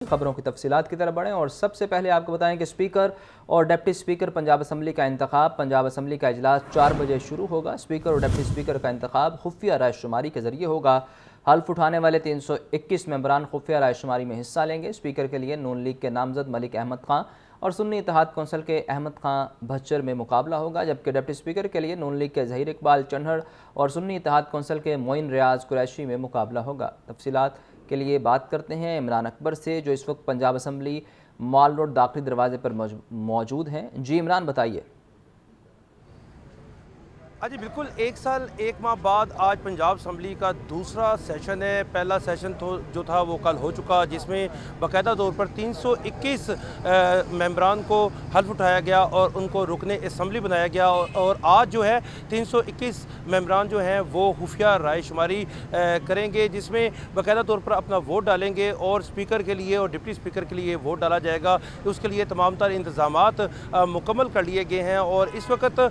खबरों की तफसीलात की तरफ बढ़ें और सबसे पहले आपको बताएं कि स्पीकर और डिप्टी स्पीकर पंजाब असम्बली का इंतखाब। पंजाब असम्बली का इजलास 4 बजे शुरू होगा। स्पीकर और डिप्टी स्पीकर का इंतखाब खुफिया रायशुमारी के जरिए होगा। हल्फ उठाने वाले 321 मेंबरान खुफिया रायशुमारी में हिस्सा लेंगे। स्पीकर के लिए नून लीग के नामजद मलिक अहमद खां और सुन्नी इत्तेहाद कौंसिल के अहमद खां भच्चर में मुकाबला होगा, जबकि डिप्टी स्पीकर के लिए नून लीग के ज़हीर इकबाल चन्हड़ और सुन्नी इत्तेहाद कौंसिल के मोइन रियाज कुरैशी में मुकाबला होगा। तफसीलात के लिए बात करते हैं इमरान अकबर से, जो इस वक्त पंजाब असम्बली मॉल रोड दाखिली दरवाजे पर मौजूद हैं। जी इमरान, बताइए। जी बिल्कुल, 1 साल 1 माह बाद आज पंजाब असम्बली का दूसरा सेशन है। पहला सेशन तो जो था वो कल हो चुका, जिसमें बाकायदा तौर पर 321 मेंबरान को हल्फ उठाया गया और उनको रुकने असम्बली बनाया गया। और आज जो है 321 मेंबरान जो हैं वो खुफिया राय शुमारी करेंगे, जिसमें बाकायदा तौर पर अपना वोट डालेंगे और स्पीकर के लिए और डिप्टी स्पीकर के लिए वोट डाला जाएगा। उसके लिए तमाम तर इंतजामात मुकम्मल कर लिए गए हैं और इस वक्त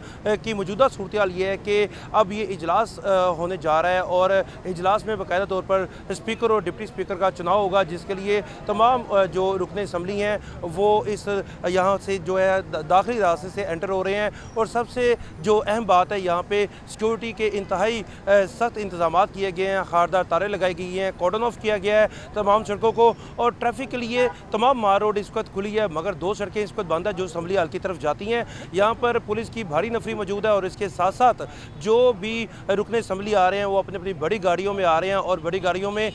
की मौजूदा सूरत ये है कि अब ये इजलास होने जा रहा है और इजलास में बाकायदा तौर पर स्पीकर और डिप्टी स्पीकर का चुनाव होगा, जिसके लिए तमाम जो रुकने असम्बली हैं वो इस यहाँ से जो है दाखिली रास्ते से एंटर हो रहे हैं। और सबसे जो अहम बात है, यहाँ पे सिक्योरिटी के इंतहाई सख्त इंतजाम किए गए हैं। खारदार तारे लगाई गई हैं, कॉर्डन ऑफ किया गया है तमाम सड़कों को और ट्रैफिक के लिए तमाम मार रोड इस वक्त खुली है, मगर 2 सड़कें इस वक्त बंद है जो असम्बली हाल की तरफ जाती हैं। यहाँ पर पुलिस की भारी नफरी मौजूद है और इसके साथ साथ जो भी रुकने असम्बली आ रहे हैं वो अपनी अपनी बड़ी गाड़ियों में आ रहे हैं और बड़ी गाड़ियों में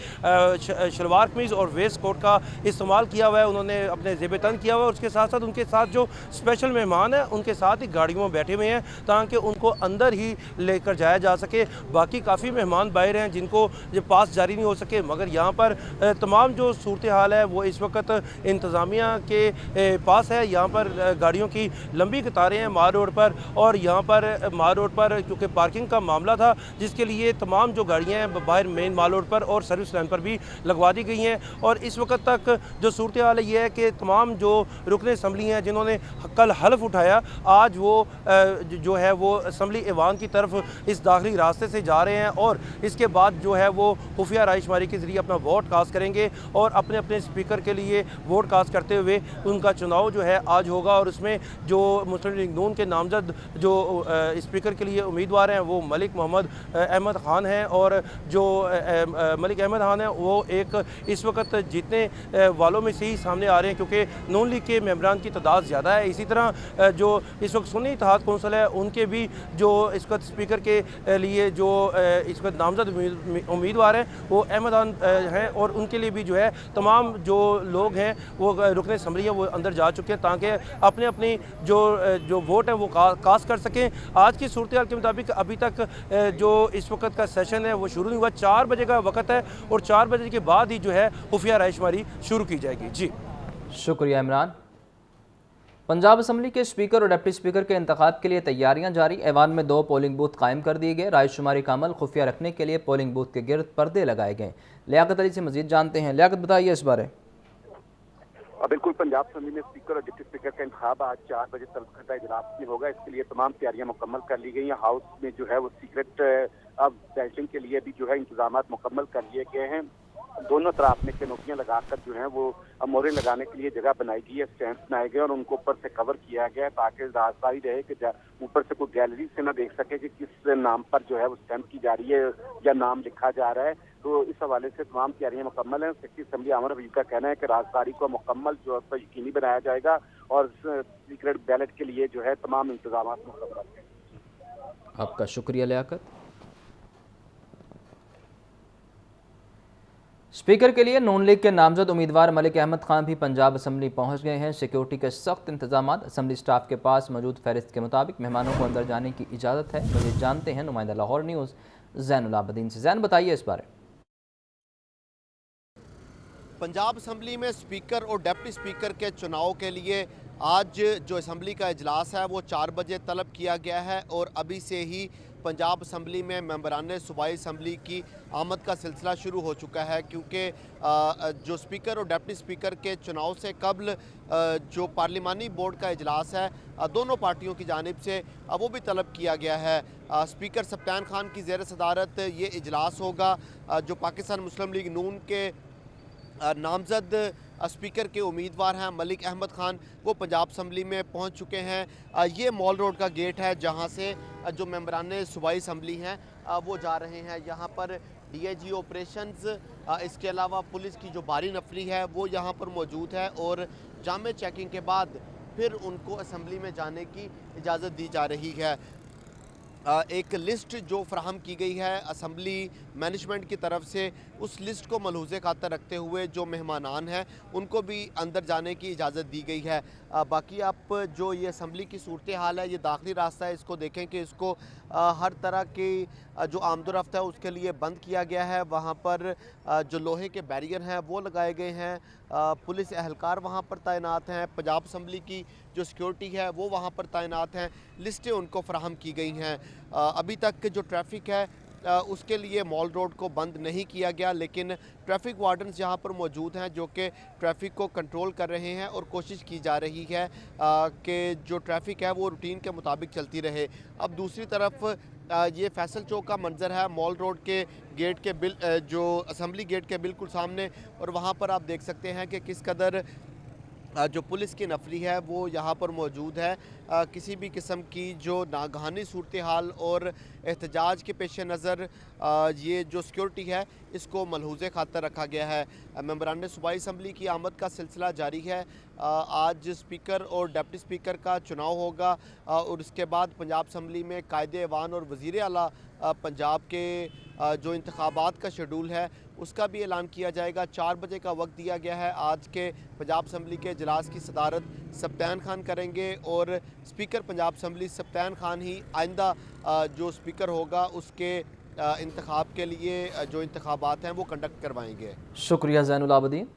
शलवार कमीज़ और वेस्ट कोट का इस्तेमाल किया हुआ है। उन्होंने अपने ज़ेब तन किया हुआ है और उसके साथ साथ उनके साथ जो स्पेशल मेहमान हैं उनके साथ ही गाड़ियों में बैठे हुए हैं ताकि उनको अंदर ही लेकर जाया जा सके। बाकी काफ़ी मेहमान बाहर हैं जिनको ये पास जारी नहीं हो सके, मगर यहाँ पर तमाम जो सूरत हाल है वो इस वक्त इंतज़ामिया के पास है। यहाँ पर गाड़ियों की लंबी कतारें हैं मार रोड पर और यहाँ पर मार रोड पर क्योंकि पार्किंग का मामला था, जिसके लिए तमाम जो गाड़ियाँ हैं बाहर मेन माल रोड पर और सर्विस लाइन पर भी लगवा दी गई हैं। और इस वक्त तक जो सूरत हाल है ये है कि तमाम जो रुकने असम्बली हैं जिन्होंने कल हल्फ उठाया, आज वो जो है वो असम्बली ऐवान की तरफ इस दाखिली रास्ते से जा रहे हैं और इसके बाद जो है वो खुफिया रायशुमारी के ज़रिए अपना वोट कास्ट करेंगे और अपने अपने स्पीकर के लिए वोट कास्ट करते हुए उनका चुनाव जो है आज होगा। और उसमें जो मुस्लिम लीग नून के नामजद जो स्पीकर के लिए उम्मीदवार हैं वो मलिक मोहम्मद अहमद खान हैं और जो मलिक अहमद खान हैं वो एक इस वक्त जीतने वालों में से ही सामने आ रहे हैं, क्योंकि नून लीग के मेंबरान की तादाद ज़्यादा है। इसी तरह जो इस वक्त सुन्नी इत्तेहाद कौंसिल है उनके भी जो इस वक्त स्पीकर के लिए जो इस वक्त नामजद उम्मीदवार हैं वो अहमद खान हैं और उनके लिए भी जो है तमाम जो लोग हैं वो रुकने असम्बली है वो अंदर जा चुके हैं ताकि अपने अपनी जो वोट है वो कास्ट कर सकें। आज की सूरत हाल के मुताबिक अभी तक जो इस वक्त का सेशन है वो शुरू नहीं हुआ। 4 बजे का वक्त है और 4 बजे के बाद ही जो है खुफिया रायशुमारी शुरू की जाएगी। जी शुक्रिया इमरान। पंजाब असम्बली के स्पीकर और डिप्टी स्पीकर के इंतखाब के लिए तैयारियां जारी। ऐवान में 2 पोलिंग बूथ कायम कर दिए गए। रायशुमारी का अमल खुफिया रखने के लिए पोलिंग बूथ के गिर्द पर्दे लगाए गए। लियाकत अली से मजीद जानते हैं। लियाकत, बताइए इस बारे। बिल्कुल, पंजाब असम्बली में स्पीकर और डिप्टी स्पीकर का इंतखाब आज 4 बजे तलखा इजलास में होगा। इसके लिए तमाम तैयारियां मुकम्मल कर ली गई हैं। हाउस में जो है वो सीक्रेट अब बैटिंग के लिए भी जो है इंतजाम मुकम्मल कर लिए गए हैं। दोनों तरफ में कैनोपियां लगाकर जो है वो मोहरें लगाने के लिए जगह बनाई गई है, स्टैंड बनाए गए और उनको ऊपर से कवर किया गया है ताकि राजदारी रहे कि ऊपर से कोई गैलरी से ना देख सके कि किस नाम पर जो है वो स्टैंप की जा रही है या नाम लिखा जा रहा है। तो इस हवाले से तमाम तैयारियां मुकम्मल हैं। सेक्रेटरी असम्बली आमर हबीब का कहना है कि राजदारी को मुकम्मल जो है यकीनी बनाया जाएगा और सीक्रेट बैलेट के लिए जो है तमाम इंतजाम मुकम्मल हैं। आपका शुक्रिया लियाकत। स्पीकर के लिए नून लीग के नामजद उम्मीदवार मलिक अहमद खान भी पंजाब असम्बली पहुंच गए हैं। सिक्योरिटी के सख्त इंतजाम। असम्बली स्टाफ के पास मौजूद फहरिस्त के मुताबिक मेहमानों को अंदर जाने की इजाज़त है। मज़ीद जानते हैं नुमाइंदा लाहौर न्यूज़ ज़ैनुल आबदीन से। ज़ैन, बताइए इस बारे। पंजाब असम्बली में स्पीकर और डिप्टी स्पीकर के चुनाव के लिए आज जो असम्बली का इजलास है वो 4 बजे तलब किया गया है और अभी से ही पंजाब असम्बली में मेंबरान सूबाई असम्बली की आमद का सिलसिला शुरू हो चुका है, क्योंकि जो स्पीकर और डिप्टी स्पीकर के चुनाव से कबल जो पार्लिमानी बोर्ड का इजलास है दोनों पार्टियों की जानिब से वो भी तलब किया गया है। स्पीकर सप्तान खान की ज़ेर सदारत ये इजलास होगा। जो पाकिस्तान मुस्लिम लीग नून के नामजद स्पीकर के उम्मीदवार हैं मलिक अहमद खान, वो पंजाब असम्बली में पहुंच चुके हैं। ये मॉल रोड का गेट है जहां से जो मेंबरान सूबाई असम्बली हैं वो जा रहे हैं। यहाँ पर DIG ऑपरेशंस, इसके अलावा पुलिस की जो बारी नफरी है वो यहाँ पर मौजूद है और जामे चेकिंग के बाद फिर उनको असम्बली में जाने की इजाज़त दी जा रही है। एक लिस्ट जो फ्राहम की गई है असम्बली मैनेजमेंट की तरफ से, उस लिस्ट को मलहूज़े खातर रखते हुए जो मेहमानान हैं उनको भी अंदर जाने की इजाज़त दी गई है। बाकी आप जो ये असम्बली की सूरत हाल है, ये दाखिली रास्ता है, इसको देखें कि इसको हर तरह की जो आमदोरफ्त है उसके लिए बंद किया गया है। वहाँ पर जो लोहे के बैरियर हैं वो लगाए गए हैं, पुलिस एहलकार वहाँ पर तैनात हैं, पंजाब असम्बली की जो सिक्योरिटी है वो वहाँ पर तैनात हैं, लिस्टें उनको फराहम की गई हैं। अभी तक जो ट्रैफिक है उसके लिए मॉल रोड को बंद नहीं किया गया, लेकिन ट्रैफिक वार्डन्स यहाँ पर मौजूद हैं जो कि ट्रैफिक को कंट्रोल कर रहे हैं और कोशिश की जा रही है कि जो ट्रैफिक है वो रूटीन के मुताबिक चलती रहे। अब दूसरी तरफ ये फैसल चौक का मंजर है मॉल रोड के गेट के जो असम्बली गेट के बिल्कुल सामने, और वहाँ पर आप देख सकते हैं कि किस कदर जो पुलिस की नफरी है वो यहाँ पर मौजूद है। किसी भी किस्म की जो नागहानी सूरत हाल और एहतजाज के पेश नज़र ये जो सिक्योरिटी है इसको मलहूज़े खातर रखा गया है। मेंबरान सूबाई असम्बली की आमद का सिलसिला जारी है। आज स्पीकर और डिप्टी स्पीकर का चुनाव होगा और उसके बाद पंजाब असम्बली में कायदे ऐवान और वज़ीर आला पंजाब के जो इंतखाबात का शेड्यूल है उसका भी ऐलान किया जाएगा। 4 बजे का वक्त दिया गया है। आज के पंजाब असम्बली के इजलास की सदारत सब्तैन खान करेंगे और स्पीकर पंजाब असम्बली सब्तैन खान ही आइंदा जो स्पीकर होगा उसके इंतखाब के लिए जो इंतखाबात हैं वो कंडक्ट करवाएंगे। शुक्रिया ज़ैनुल आबदीन।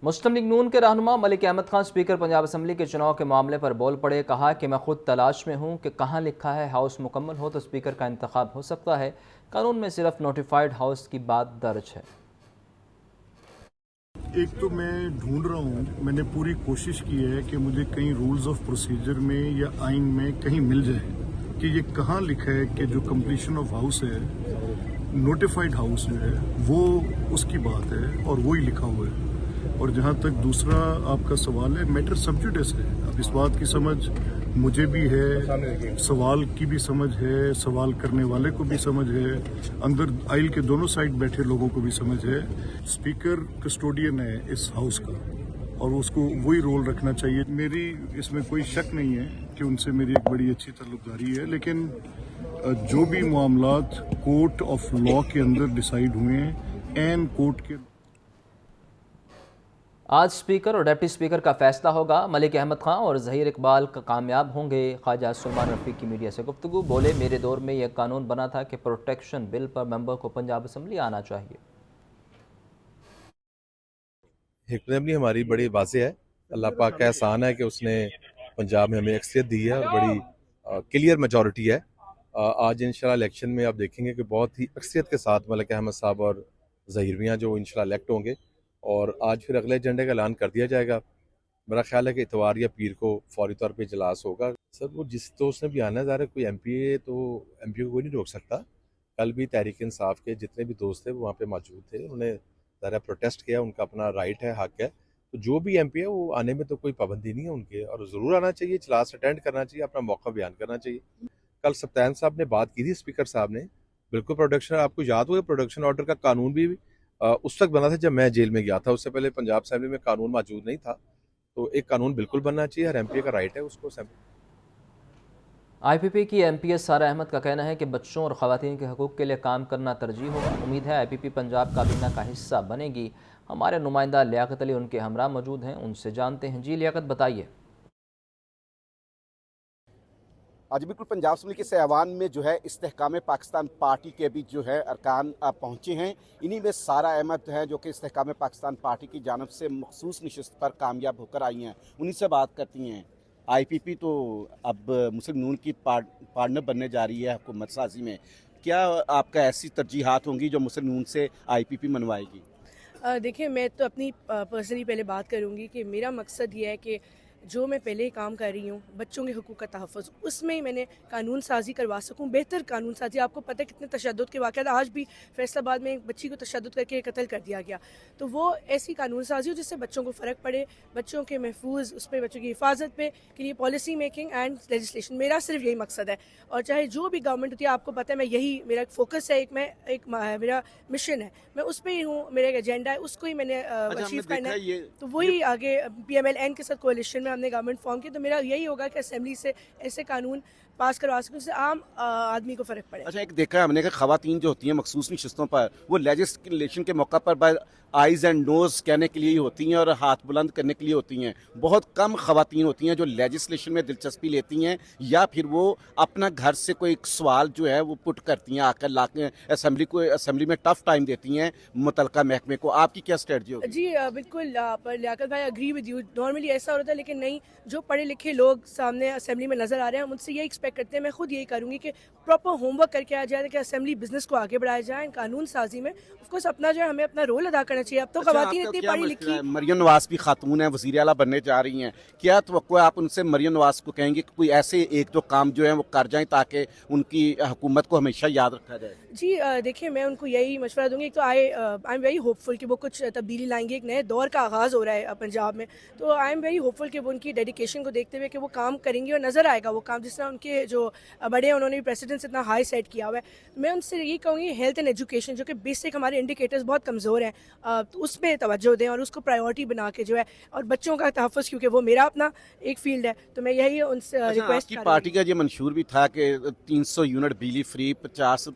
मुस्लिम लीग नून के रहनुमा मलिक अहमद खान स्पीकर पंजाब असम्बली के चुनाव के मामले पर बोल पड़े। कहा कि मैं खुद तलाश में हूँ कि कहाँ लिखा है हाउस मुकम्मल हो तो स्पीकर का इंतखाब हो सकता है, कानून में सिर्फ नोटिफाइड हाउस की बात दर्ज है। एक तो मैं ढूंढ रहा हूँ, मैंने पूरी कोशिश की है कि मुझे कहीं रूल्स ऑफ प्रोसीजर में या आइन में कहीं मिल जाए कि ये कहाँ लिखा है कि जो कंप्लीशन ऑफ हाउस है, नोटिफाइड हाउस जो है वो उसकी बात है और वो ही लिखा हुआ है। और जहाँ तक दूसरा आपका सवाल है, मैटर सब जुडिस है। अब इस बात की समझ मुझे भी है, सवाल की भी समझ है, सवाल करने वाले को भी समझ है, अंदर आइल के दोनों साइड बैठे लोगों को भी समझ है। स्पीकर कस्टोडियन है इस हाउस का और उसको वही रोल रखना चाहिए। मेरी इसमें कोई शक नहीं है कि उनसे मेरी एक बड़ी अच्छी ताल्लुकदारी है, लेकिन जो भी मामलात कोर्ट ऑफ लॉ के अंदर डिसाइड हुए हैं एंड कोर्ट के आज स्पीकर और डिप्टी स्पीकर का फैसला होगा। मलिक अहमद खान और ज़हीर इकबाल कामयाब होंगे। ख्वाजा सुलेमान रफ़ीक की मीडिया से गुफ्तगू। बोले, मेरे दौर में यह कानून बना था कि प्रोटेक्शन बिल पर मेंबर को पंजाब असम्बली आना चाहिए। हिकमत भी हमारी बड़ी वाज़ेह है। अल्लाह पाक का एहसान है कि उसने पंजाब में हमें अक्सरियत दी है और बड़ी क्लियर मेजॉरिटी है। आज इंशाल्लाह इलेक्शन में आप देखेंगे कि बहुत ही अक्सरियत के साथ मलिक अहमद साहब और ज़हीर मियां जो इंशाल्लाह इलेक्ट होंगे और आज फिर अगले एजेंडे का ऐलान कर दिया जाएगा। मेरा ख्याल है कि इतवार या पीर को फौरी तौर पे इजलास होगा। सर वो जिस दोस्त ने भी आना है, ज़ाहिर कोई एमपी को कोई नहीं रोक सकता। कल भी तहरीक इंसाफ के जितने भी दोस्त थे वो वहाँ पे मौजूद थे, उन्होंने ज़ाहिर प्रोटेस्ट किया, उनका अपना राइट है, हक है। तो जो भी एमपी है वो आने में तो कोई पाबंदी नहीं है उनके, और ज़रूर आना चाहिए, इजलास अटेंड करना चाहिए, अपना मौका बयान करना चाहिए। कल सप्तान साहब ने बात की थी, स्पीकर साहब ने, बिल्कुल प्रोडक्शन, आपको याद होगा प्रोडक्शन ऑर्डर का कानून भी उस वक्त बना था जब मैं जेल में गया था। उससे पहले पंजाब असेंबली में कानून मौजूद नहीं था। तो एक कानून बिल्कुल बनना चाहिए, हर एमपी का राइट है उसको। IPP की MPS सारा अहमद का कहना है कि बच्चों और ख़वातीन के हकूक़ के लिए काम करना तरजीह होगा। उम्मीद है IPP पंजाब काबीना का हिस्सा बनेगी। हमारे नुमाइंदा लियाकत अली उनके हमरा मौजूद हैं, उनसे जानते हैं। जी लियाकत, बताइए। आज बिल्कुल पंजाब असम्बली के ऐवान में जो है इस्तेहकाम पाकिस्तान पार्टी के भी जो है अरकान पहुँचे हैं। इन्हीं में सारा अहमद हैं जो कि इस्तेहकाम पाकिस्तान पार्टी की जानब से मखसूस नशिस्त पर कामयाब होकर आई हैं। उन्हीं से बात करती हैं। IPP तो अब मुस्लिम नून की पार्टनर बनने जा रही है हुकूमत साजी में। क्या आपका ऐसी तरजीहात होंगी जो मुस्लिम नून से IPP मनवाएगी? देखिए, मैं तो अपनी पर्सनली पहले बात करूंगी कि मेरा मकसद ये है कि जो मैं पहले ही काम कर रही हूँ बच्चों के हकूक़ का तहफ़्फ़ुज़, उसमें ही मैंने कानून साजी करवा सकूँ, बेहतर कानून साजी। आपको पता है कितने तशद्दुद के वाक़यात, आज भी फैसलाबाद में एक बच्ची को तशद्दुद करके कत्ल कर दिया गया। तो वो ऐसी कानून साजी हो जिससे बच्चों को फ़र्क पड़े, बच्चों के महफूज उस पर, बच्चों की हिफाजत पे के लिए पॉलिसी मेकिंग एंड लेजिस्लेशन, मेरा सिर्फ यही मकसद है। और चाहे जो भी गवर्नमेंट होती है, आपको पता है मैं यही मेरा फोकस है, मेरा मिशन है, मैं उस पर ही हूँ, मेरा एक एजेंडा है, उसको ही मैंने अचीव करना है। तो वही आगे PMLN के साथ कोalition में हमने गवर्नमेंट फॉर्म की, तो मेरा यही होगा कि असेंबली से ऐसे कानून पास करवा सकूँ जिससे आम आदमी को फ़र्क पड़े। अच्छा, एक देखा है हमने कि ख़वातीन जो होती हैं मखसूस नशिस्तों पर, वो लेजिस्लेशन के मौका पर आइज़ एंड नोज़ कहने के लिए ही होती हैं और हाथ बुलंद करने के लिए होती हैं। बहुत कम ख़वातीन होती हैं जो लेजिस्लेशन में दिलचस्पी लेती हैं, या फिर वो अपना घर से कोई सवाल जो है वो पुट करती हैं, आकर ला के असेंबली में टफ टाइम देती हैं मुतलका महकमे को। आपकी क्या स्ट्रेटजी होगी? जी बिल्कुल, पर लियाकत भाई अग्री विद यू, नॉर्मली ऐसा होता है, लेकिन नहीं, जो पढ़े लिखे लोग सामने असेंबली में नज़र आ रहे हैं, हम उनसे यही एक्सपेक्ट करते हैं। मैं खुद यही करूँगी कि प्रॉपर होमवर्क करके आ जाए कि असेंबली बिजनेस को आगे बढ़ाया जाए, कानून साजी में ऑफकोर्स अपना जो है हमें अपना रोल अदा करना चाहिए। अब तो ख़वातीन इतनी पढ़ी लिखी, मरियम नवाज भी खातून है, वज़ीर आला बनने जा रही हैं, क्या तवक्को है आप उनसे मरियम नवाज को कहेंगे कि कोई ऐसे एक दो काम जो है वो कर जाएं ताकि उनकी हुकूमत को हमेशा याद रखा जाए? जी देखिए, मैं उनको यही मशवरा दूंगी। एक तो आई एम वेरी होपफुल कि वो कुछ तब्दीली लाएंगे, एक नए दौर का आगाज़ हो रहा है पंजाब में, तो आई एम वेरी होपफुल कि वो उनकी डेडिकेशन को देखते हुए कि वो काम करेंगे और नज़र आएगा वो काम, जिस तरह उनके जो बड़े हैं उन्होंने प्रेसिडेंस इतना हाई सेट किया हुआ है। मैं उनसे यही कहूँगी हेल्थ एंड एजुकेशन, जो कि बेसिक हमारे इंडिकेटर्स बहुत कमज़ोर हैं, तो उस पर तवज्जो दें और उसको प्रायोरिटी बना के जो है, और बच्चों का तहफ़्फ़ुज़ क्योंकि वो मेरा अपना एक फील्ड है, तो मैं यही उनसे रिक्वेस्ट आपकी पार्टी का ये मंशूर भी था कि 300 यूनिट बिजली फ्री, 50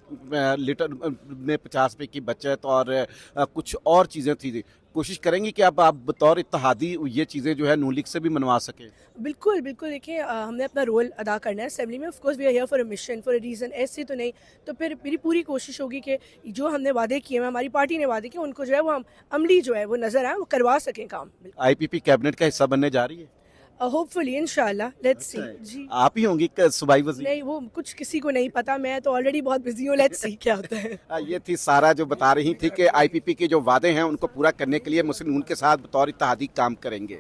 लीटर में 50 रुपए की बचत और कुछ और चीज़ें थी। कोशिश करेंगी कि अब आप बतौर इत्तेहादी ये चीज़ें जो है नून लीग से भी मनवा सके? बिल्कुल बिल्कुल, देखिए हमने अपना रोल अदा करना है असेंबली में। Of course we are here for a mission, for a reason, ऐसे तो नहीं। तो फिर मेरी पूरी कोशिश होगी कि जो हमने वादे किए हैं, हमारी पार्टी ने वादे किए, उनको जो है वो हम अमली जो है वो नज़र आए, वो करवा सकें काम। IPP कैबिनेट का हिस्सा बनने जा रही है? होपफुली इंशाल्लाह, लेट्स सी। जी आप ही होंगी सूबाई वज़ीर? नहीं, वो कुछ किसी को नहीं पता, मैं तो ऑलरेडी बहुत बिजी हूँ, लेट्स सी क्या होता है। ये थी सारा जो बता रही थी कि IPP के जो वादे हैं उनको पूरा करने के लिए मुस्लिम नून के साथ बतौर इत्तेहादी काम करेंगे।